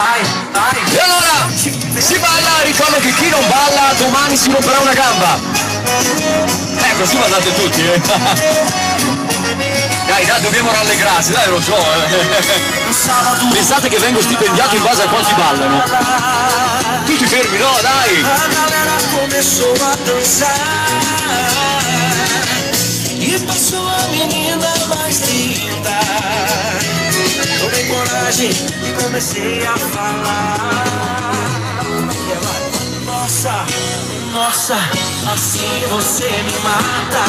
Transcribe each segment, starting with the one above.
E allora si balla, ricordo che chi non balla domani si romperà una gamba. Così ballate tutti, Dai, dobbiamo rallegrarsi, dai, lo so, Pensate che vengo stipendiato in base a quanti ballano. Tutti fermi, no, dai! Começou a dançar e passou a menina mais linda. Tomei coragem e comecei a falar. Nossa, nossa, assim você me mata.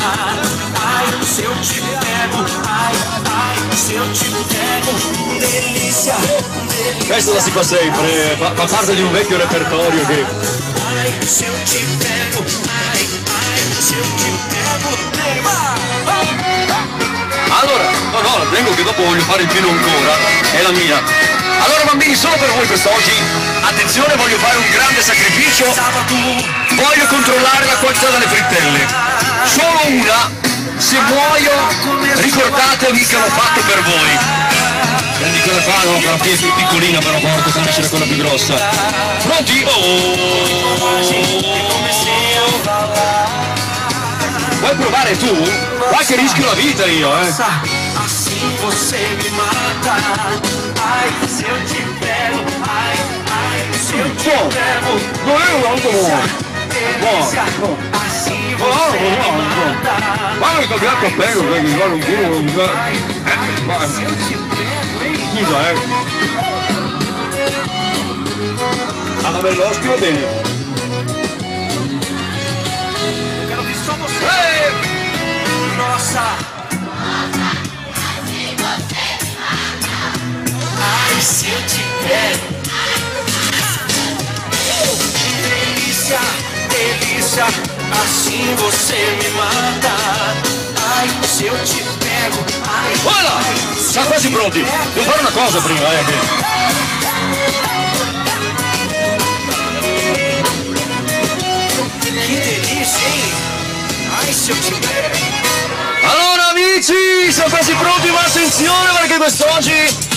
Ai, se eu te pego, ai, ai, se eu te pego, delícia, delícia. Questo la si fa sempre, fa parte di un vecchio repertorio che... Ai, se eu te pego, ai, ai, se eu te pego, Allora, no, vengo che dopo voglio fare il pieno ancora, è la mia. Allora bambini, solo per voi quest'oggi, attenzione, voglio fare un grande sacrificio, voglio controllare la qualità delle frittelle. Solo una, se muoio, ricordatevi che l'ho fatto per voi. Prendi quella qua, no, quella qui è più piccolina, però porco, se invece quella più grossa. Pronti? Vuoi provare tu? Guarda che rischio la vita io, Assim você me mata. Ai, se eu te pego, ai, ai, se eu te pego. Non è un altro Delícia, assim você me mata. Guarda che cambiato a pelo, perché guarda un culo, un culo. Se eu te pego, hein? Scusa, Alla Belloschi va bene. Quero ver só você. Nossa. Ai, se eu te pego. Delícia, delícia, assim você me mata. Ai, se eu te pego. Ai, Voilà! Siamo quasi pronti. Devo fare una cosa prima, Que delícia, hein? Ai, se eu te pego. Allora amici, siamo quasi pronti, ma attenzione perché quest'oggi